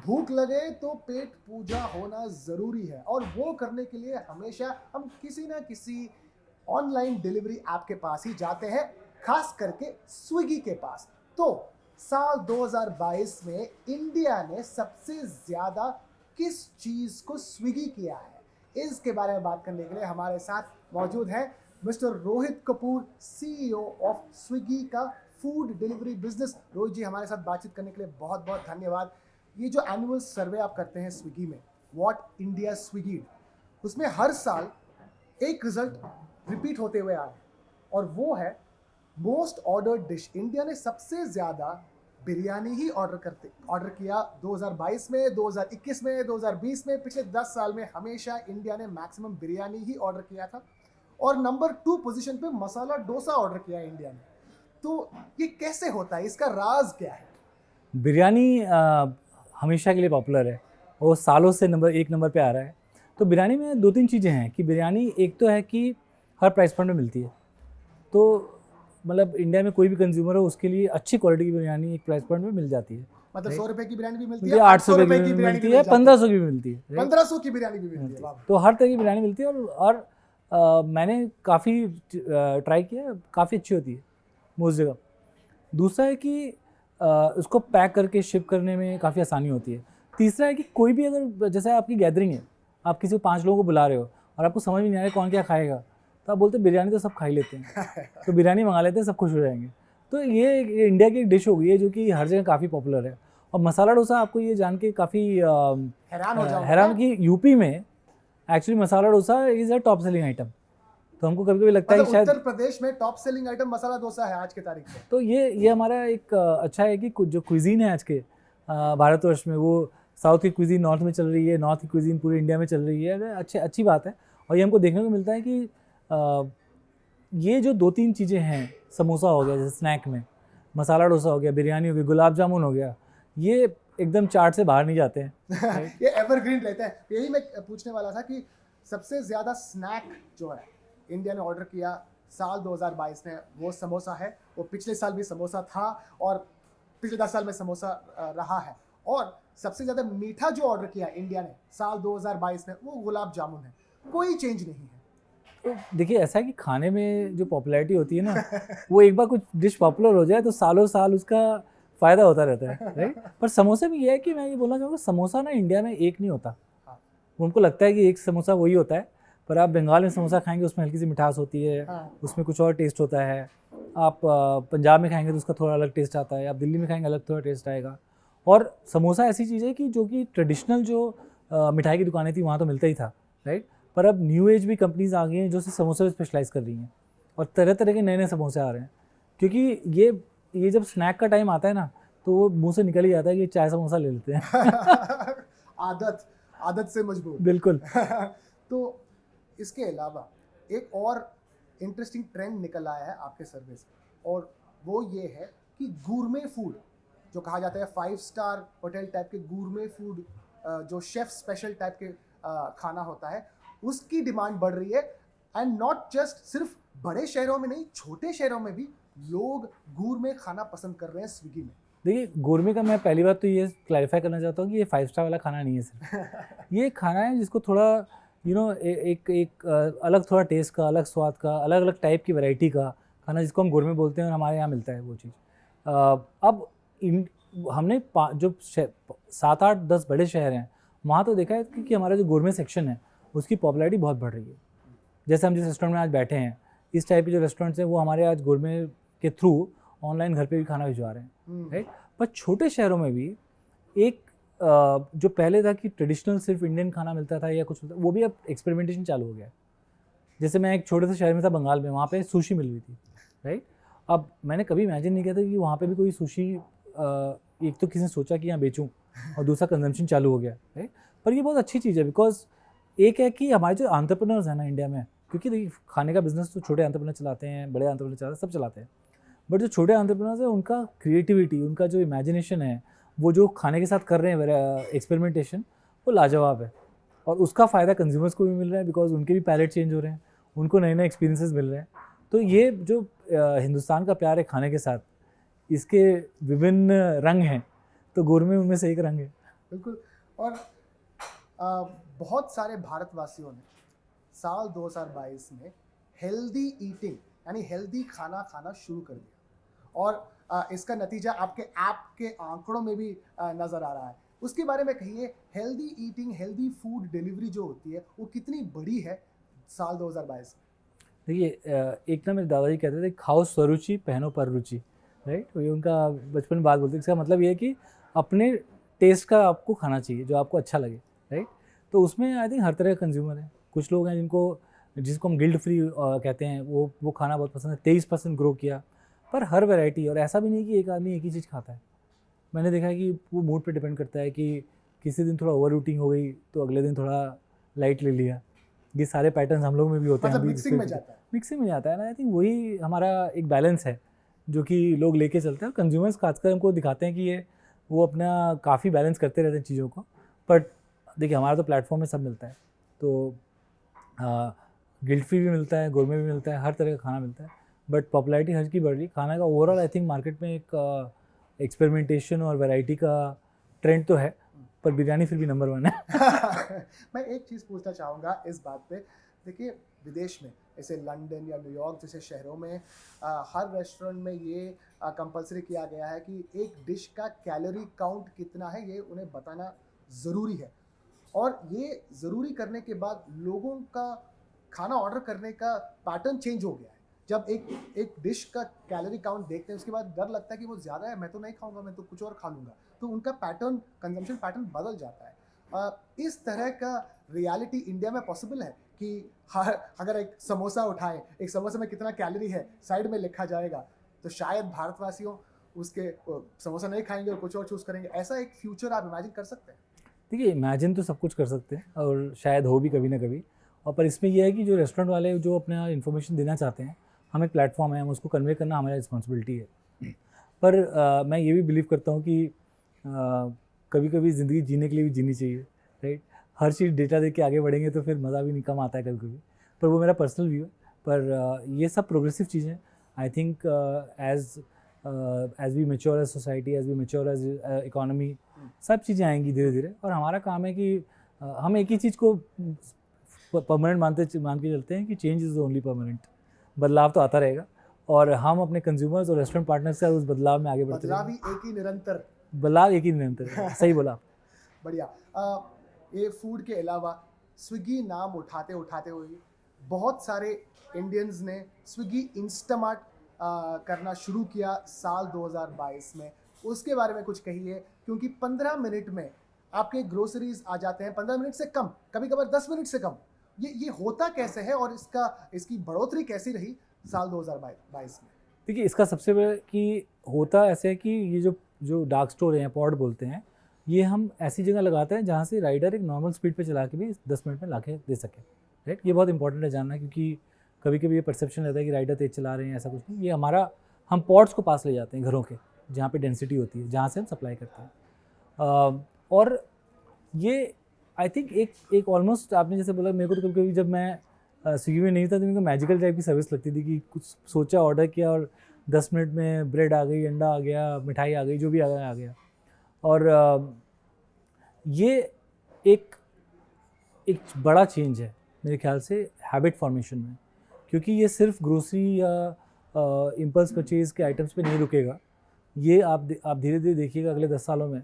भूख लगे तो पेट पूजा होना ज़रूरी है और वो करने के लिए हमेशा हम किसी ना किसी ऑनलाइन डिलीवरी ऐप के पास ही जाते हैं, खास करके स्विगी के पास। तो साल 2022 में इंडिया ने सबसे ज़्यादा किस चीज़ को स्विगी किया है, इसके बारे में बात करने के लिए हमारे साथ मौजूद हैं mister Rohit Kapoor, CEO of Swiggy का फूड डिलीवरी बिजनेस। रोहित जी, हमारे साथ बातचीत करने के लिए बहुत बहुत धन्यवाद। ये जो एनुअल सर्वे आप करते हैं स्विगी में, व्हाट इंडिया स्विगी, उसमें हर साल एक रिजल्ट रिपीट होते हुए आ रहा है और वो है मोस्ट ऑर्डर्ड डिश। इंडिया ने सबसे ज़्यादा बिरयानी ही ऑर्डर किया 2022 में, 2021 में, 2020 में। पिछले 10 साल में हमेशा इंडिया ने मैक्सिमम बिरयानी ही ऑर्डर किया था और नंबर 2 पोजीशन पे मसाला डोसा ऑर्डर किया इंडिया ने। तो ये कैसे होता है, इसका राज क्या है? बिरयानी हमेशा के लिए पॉपुलर है और सालों से एक नंबर पे आ रहा है। तो बिरयानी में दो तीन चीज़ें हैं कि बिरयानी एक तो है कि हर प्राइस पॉइंट में मिलती है। तो मतलब इंडिया में कोई भी कंज्यूमर हो उसके लिए अच्छी क्वालिटी की बिरयानी एक प्राइस पॉइंट में मिल जाती है। मतलब 100 रुपए की बिरयानी भी मिलती मुझे है, 800 रुपए रुपये की की बिरयानी मिलती भी है, मिल जाती 1500 की भी मिलती है, 1500 की बिरयानी भी मिलती है। वाह। तो हर तरह की बिरयानी मिलती है और मैंने काफ़ी ट्राई किया, काफ़ी अच्छी होती है मोस्ट जगह। दूसरा है कि उसको पैक करके शिप करने में काफ़ी आसानी होती है। तीसरा है कि कोई भी अगर जैसे आपकी गैदरिंग है, आप किसी को 5 लोगों को बुला रहे हो और आपको समझ में नहीं आ रहा है कौन क्या खाएगा, तो आप बोलते बिरयानी तो सब खा ही लेते हैं, तो बिरयानी मंगा लेते हैं, सब खुश हो जाएंगे। तो ये इंडिया की एक डिश हो गई है जो कि हर जगह काफ़ी पॉपुलर है। और मसाला डोसा आपको ये जान के काफ़ी हैरान हो जाओगे हैरान कि यूपी में actually masala dosa is a top selling item. तो हमको कभी कभी लगता है मतलब कि शायद उत्तर प्रदेश में top selling item masala dosa है आज के तारीख में। तो ये हमारा एक अच्छा है कि जो क्विजीन है आज के भारतवर्ष में, वो साउथ की क्विजीन नॉर्थ में चल रही है, नॉर्थ की क्विजीन पूरे इंडिया में चल रही है। अच्छी बात है। और ये हमको देखने को मिलता है कि ये जो दो तीन चीज़ें हैं, समोसा हो गया जैसे स्नैक में, मसाला डोसा हो गया, बिरयानी हो गई, गुलाब जामुन हो गया, ये एकदम चार्ट से बाहर नहीं जाते हैं। ये एवरग्रीन रहते हैं। यही मैं पूछने वाला था कि सबसे ज़्यादा स्नैक जो है इंडिया ने ऑर्डर किया साल 2022 में, वो समोसा है। वो पिछले साल भी समोसा था और पिछले 10 साल में समोसा रहा है। और सबसे ज़्यादा मीठा जो ऑर्डर किया इंडिया ने साल 2022 में, वो गुलाब जामुन है। कोई चेंज नहीं है। तो देखिए, ऐसा है कि खाने में जो पॉपुलैरिटी होती है ना, वो एक बार कुछ डिश पॉपुलर हो जाए तो सालों साल उसका फ़ायदा होता रहता है, राइट। पर समोसे में ये है कि मैं ये बोलना चाहूँगा, समोसा ना इंडिया में एक नहीं होता। उनको लगता है कि एक समोसा वही होता है, पर आप बंगाल में समोसा खाएंगे उसमें हल्की सी मिठास होती है, उसमें कुछ और टेस्ट होता है। आप पंजाब में खाएंगे तो उसका थोड़ा अलग टेस्ट आता है, आप दिल्ली में खाएंगे अलग थोड़ा टेस्ट आएगा। और समोसा ऐसी चीज़ है कि जो कि ट्रेडिशनल जो मिठाई की दुकानें थी वहाँ तो मिलता ही था, राइट। पर अब न्यू एज भी कंपनीज आ गई हैं जो समोसे में स्पेशलाइज कर रही हैं और तरह तरह के नए नए समोसे आ रहे हैं। क्योंकि ये जब स्नैक का टाइम आता है ना, तो वो मुँह से निकल ही जाता है कि चाय समोसा ले लेते हैं। आदत से मजबूर। बिल्कुल। तो इसके अलावा एक और इंटरेस्टिंग ट्रेंड निकल आया है आपके सर्वे से, और वो ये है कि गूरमे फूड जो कहा जाता है, 5 स्टार होटल टाइप के गूरमे फूड, जो शेफ स्पेशल टाइप के खाना होता है, उसकी डिमांड बढ़ रही है। एंड नॉट जस्ट सिर्फ बड़े शहरों में नहीं, छोटे शहरों में भी लोग गूरमे खाना पसंद कर रहे हैं स्विगी में। देखिए, गोरमे का मैं पहली बात तो ये क्लैरिफाई करना चाहता हूँ कि ये 5 स्टार वाला खाना नहीं है सिर्फ। ये खाना है जिसको थोड़ा एक अलग थोड़ा टेस्ट का, अलग स्वाद का, अलग अलग टाइप की वैरायटी का खाना जिसको हम गोरमे बोलते हैं और हमारे यहाँ मिलता है वो चीज़। अब हमने जो 7, 8, 10 बड़े शहर हैं वहाँ तो देखा है कि हमारा जो गोरमे सेक्शन है उसकी पॉपुलैरिटी बहुत बढ़ रही है। जैसे हम जिस रेस्टोरेंट में आज बैठे हैं, इस टाइप के जो रेस्टोरेंट्स हैं वो हमारे आज गोरमे के थ्रू ऑनलाइन घर पे भी खाना भिजवा रहे हैं, राइट। पर छोटे शहरों में भी एक जो पहले था कि ट्रेडिशनल सिर्फ इंडियन खाना मिलता था या कुछ, वो भी अब एक्सपेरिमेंटेशन चालू हो गया है। जैसे मैं एक छोटे से शहर में था बंगाल में, वहाँ पे सुशी मिल रही थी, राइट। अब मैंने कभी इमेजिन नहीं किया था कि वहाँ पे भी कोई सुशी, एक तो किसी ने सोचा कि यहाँ बेचूँ और दूसरा कंजम्पशन चालू हो गया, राइट। पर ये बहुत अच्छी चीज़ है, बिकॉज एक है कि हमारे जो एंटरप्रेन्योर्स हैं ना इंडिया में, क्योंकि देखिए खाने का बिजनेस तो छोटे एंटरप्रेन्योर चलाते हैं, बड़े एंटरप्रेन्योर चलाते हैं, सब चलाते हैं। बट जो छोटे एंटरप्रेन्योर्स हैं उनका क्रिएटिविटी, उनका जो इमेजिनेशन है, वो जो खाने के साथ कर रहे हैं एक्सपेरिमेंटेशन, वो लाजवाब है। और उसका फ़ायदा कंज्यूमर्स को भी मिल रहा है, बिकॉज उनके भी पैलेट चेंज हो रहे हैं, उनको नए नए एक्सपीरियंसेस मिल रहे हैं। तो ये जो हिंदुस्तान का प्यार है खाने के साथ, इसके विभिन्न रंग हैं, तो गोरमे उनमें से एक रंग है। बिल्कुल। और बहुत सारे भारतवासियों ने साल 2022 में हेल्दी ईटिंग यानी हेल्दी खाना खाना शुरू कर दिया, और इसका नतीजा आपके ऐप के आंकड़ों में भी नज़र आ रहा है। उसके बारे में कहिए, healthy eating, healthy food delivery जो होती है वो कितनी बड़ी है साल 2022 में? देखिए एक ना मेरे दादाजी कहते थे, खाओ स्वरुचि पहनो पररुचि, राइट। वही उनका बचपन में बात बोलते थे। इसका मतलब ये है कि अपने टेस्ट का आपको खाना चाहिए जो आपको अच्छा लगे, राइट। तो उसमें आई थिंक हर तरह का कंज्यूमर है। कुछ लोग हैं जिसको हम गिल्ट फ्री कहते हैं, वो खाना बहुत पसंद है। 23% ग्रो किया, पर हर वैरायटी। और ऐसा भी नहीं कि एक आदमी एक ही चीज़ खाता है। मैंने देखा है कि वो मूड पे डिपेंड करता है कि किसी दिन थोड़ा ओवर ईटिंग हो गई तो अगले दिन थोड़ा लाइट ले लिया। ये सारे पैटर्न्स हम लोग में भी होते हैं। मतलब मिक्सिंग में जाता है। मिक्सिंग में जाता है ना। आई थिंक वही हमारा एक बैलेंस है जो कि लोग लेके चलते हैं। कंज्यूमर्स खासकर हमको दिखाते हैं कि ये वो अपना काफ़ी बैलेंस करते रहते हैं चीज़ों को। बट देखिए हमारा तो प्लेटफॉर्म में सब मिलता है, तो गिल्ट फ्री भी मिलता है, गोरमे भी मिलता है, हर तरह का खाना मिलता है। बट पॉपुलैरिटी हर की बढ़ रही खाना का ओवरऑल। आई थिंक मार्केट में एक एक्सपेरिमेंटेशन और वैरायटी का ट्रेंड तो है, पर बिरयानी फिर भी नंबर 1 है। मैं एक चीज़ पूछना चाहूँगा इस बात पे। देखिए विदेश में जैसे लंदन या न्यूयॉर्क जैसे शहरों में हर रेस्टोरेंट में ये कंपलसरी किया गया है कि एक डिश का कैलोरी काउंट कितना है ये उन्हें बताना ज़रूरी है। और ये ज़रूरी करने के बाद लोगों का खाना ऑर्डर करने का पैटर्न चेंज हो गया है। जब एक डिश का कैलोरी काउंट देखते हैं उसके बाद डर लगता है कि वो ज़्यादा है, मैं तो नहीं खाऊंगा, मैं तो कुछ और खा लूँगा। तो उनका पैटर्न, कंजम्पशन पैटर्न बदल जाता है। इस तरह का रियलिटी इंडिया में पॉसिबल है कि अगर एक समोसा उठाएं, एक समोसे में कितना कैलोरी है साइड में लिखा जाएगा, तो शायद भारतवासियों उसके समोसा नहीं खाएंगे और कुछ और चूज़ करेंगे। ऐसा एक फ्यूचर आप इमेजिन कर सकते हैं? देखिए इमेजिन तो सब कुछ कर सकते हैं और शायद हो भी कभी ना कभी। और पर इसमें यह है कि जो रेस्टोरेंट वाले जो अपना इन्फॉर्मेशन देना चाहते हैं, हम एक प्लेटफॉर्म है, हम उसको कन्वे करना हमारी रिस्पॉन्सिबिलिटी है। पर मैं ये भी बिलीव करता हूँ कि कभी कभी ज़िंदगी जीने के लिए भी जीनी चाहिए, राइट। हर चीज़ डेटा देख के आगे बढ़ेंगे तो फिर मज़ा भी नहीं कम आता है कभी कभी। पर वो मेरा पर्सनल व्यू है। पर ये सब प्रोग्रेसिव चीज़ें I think as we mature as society, as we mature as economy, सब चीज़ें आएंगी धीरे धीरे। और हमारा काम है कि हम एक ही चीज़ को परमानेंट मान के चलते हैं कि चेंज इज़ ओनली परमानेंट। बदलाव तो आता रहेगा और हम अपने कंज्यूमर्स और रेस्टोरेंट पार्टनर्स से उस बदलाव में आगे बढ़ते बदलाव ही एक ही निरंतर। बदलाव एक ही निरंतर है। सही बोला। बढ़िया। ये फूड के अलावा स्विगी नाम उठाते उठाते हुए बहुत सारे इंडियंस ने स्विगी इंस्टामार्ट करना शुरू किया साल 2022 में। उसके बारे में कुछ कहिए, क्योंकि 15 मिनट में आपके ग्रोसरीज आ जाते हैं, 15 मिनट से कम, कभी कभार 10 मिनट से कम। ये होता कैसे है और इसकी बढ़ोतरी कैसी रही साल 2022 में? देखिए इसका सबसे बड़ा कि होता ऐसे है कि ये जो डार्क स्टोर हैं, पॉड बोलते हैं, ये हम ऐसी जगह लगाते हैं जहाँ से राइडर एक नॉर्मल स्पीड पे चला के भी 10 मिनट में ला के दे सके, राइट। ये बहुत इंपॉर्टेंट है जानना, क्योंकि कभी कभी ये परसेप्शन रहता है कि राइडर तेज चला रहे हैं, ऐसा कुछ नहीं। ये हम पॉड्स को पास ले जाते हैं घरों के, जहाँ पे डेंसिटी होती है, जहाँ से हम सप्लाई करते हैं। और ये आई थिंक एक ऑलमोस्ट आपने जैसे बोला, मेरे को तो कभी कभी जब मैं स्विगी में नहीं था तो मेरे को मैजिकल टाइप की सर्विस लगती थी कि कुछ सोचा, ऑर्डर किया और 10 मिनट में ब्रेड आ गई, अंडा आ गया, मिठाई आ गई, जो भी आ गया। और ये एक बड़ा चेंज है मेरे ख्याल से हैबिट फॉर्मेशन में, क्योंकि ये सिर्फ ग्रोसरी या इम्पल्स परचेज के आइटम्स पे नहीं रुकेगा। ये आप धीरे धीरे देखिएगा अगले 10 सालों में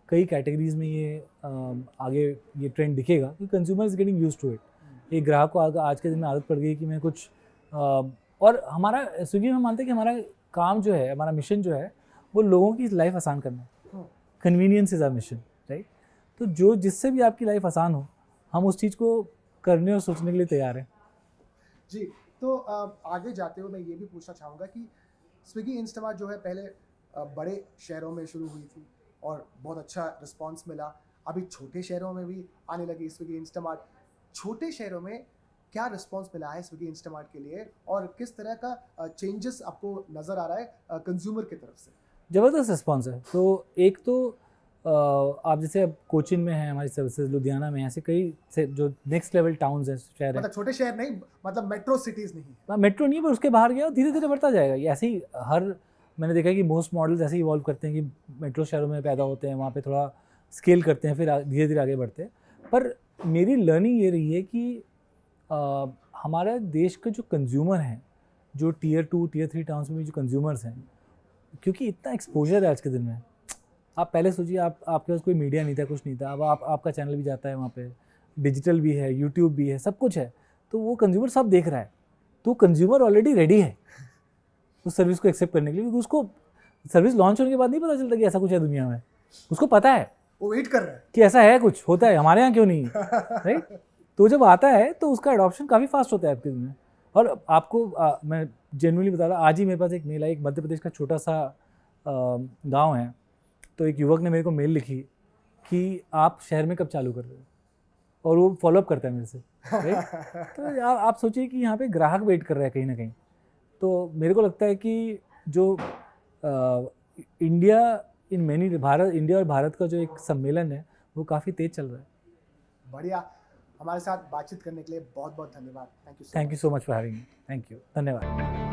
कई कैटेगरीज में ये आगे ये ट्रेंड दिखेगा कि consumer is getting used to it. एक ग्राहक को आज के दिन में आदत पड़ गई कि मैं कुछ और हमारा स्विगी में मानते हैं कि हमारा काम जो है, हमारा मिशन जो है, वो लोगों की लाइफ आसान करना है। Convenience is our mission, right. तो जो जिससे भी आपकी लाइफ आसान हो, हम उस चीज़ को करने और सोचने के लिए तैयार हैं। जी, तो आगे जाते हुए मैं ये भी पूछना चाहूँगा कि स्विगी इंस्टामार्ट जो है पहले बड़े शहरों में शुरू हुई थी और बहुत अच्छा रिस्पांस मिला। अभी छोटे शहरों में भी आने लगी स्विगी इंस्टामार्ट। छोटे शहरों में क्या रिस्पांस मिला है स्विगी इंस्टामार्ट के लिए और किस तरह का चेंजेस आपको नज़र आ रहा है कंज्यूमर की तरफ से? ज़बरदस्त रिस्पांस है। तो एक तो आप जैसे अब कोचिन में है हमारी सर्विसेज, लुधियाना में, ऐसे कई से जो नेक्स्ट लेवल टाउन्स हैं, शहर हैं। मतलब छोटे शहर नहीं, मतलब मेट्रो सिटीज़ नहीं। मेट्रो नहीं है, पर उसके बाहर गया, धीरे धीरे बढ़ता जाएगा। ये ऐसे ही मैंने देखा है कि मोस्ट मॉडल्स ऐसे ही इवॉल्व करते हैं कि मेट्रो शहरों में पैदा होते हैं, वहाँ पे थोड़ा स्केल करते हैं, फिर धीरे धीरे आगे बढ़ते हैं। पर मेरी लर्निंग ये रही है कि हमारा देश का जो कंज्यूमर हैं, जो टियर 2 टियर 3 टाउन्स में भी जो कंज्यूमर्स हैं, क्योंकि इतना एक्सपोजर है आज के दिन में। आप पहले सोचिए, आपके पास कोई मीडिया नहीं था, कुछ नहीं था, अब आपका चैनल भी जाता है वहाँ पे, डिजिटल भी है, यूट्यूब भी है, सब कुछ है, तो वो कंज्यूमर सब देख रहा है, तो कंज्यूमर ऑलरेडी रेडी है उस सर्विस को एक्सेप्ट करने के लिए, क्योंकि उसको सर्विस लॉन्च होने के बाद नहीं पता चलता कि ऐसा कुछ है दुनिया में, उसको पता है, वो वेट कर रहा है कि ऐसा है, कुछ होता है, हमारे यहाँ क्यों नहीं, राइट। तो जब आता है तो उसका अडॉप्शन काफ़ी फास्ट होता है आपके दिन में। और आपको मैं जेन्युइनली बता रहा, आज ही मेरे पास एक मेल आई, एक मध्य प्रदेश का छोटा सा गांव है, तो एक युवक ने मेरे को मेल लिखी कि आप शहर में कब चालू कर रहे हो, और वो फॉलोअप करता है मेरे से, राइट। तो आप सोचिए कि यहाँ पे ग्राहक वेट कर रहा है कहीं ना कहीं। तो मेरे को लगता है कि जो इंडिया और भारत का जो एक सम्मेलन है वो काफ़ी तेज चल रहा है। बढ़िया, हमारे साथ बातचीत करने के लिए बहुत बहुत धन्यवाद। Thank you thank you so much for having me. Thank you, धन्यवाद।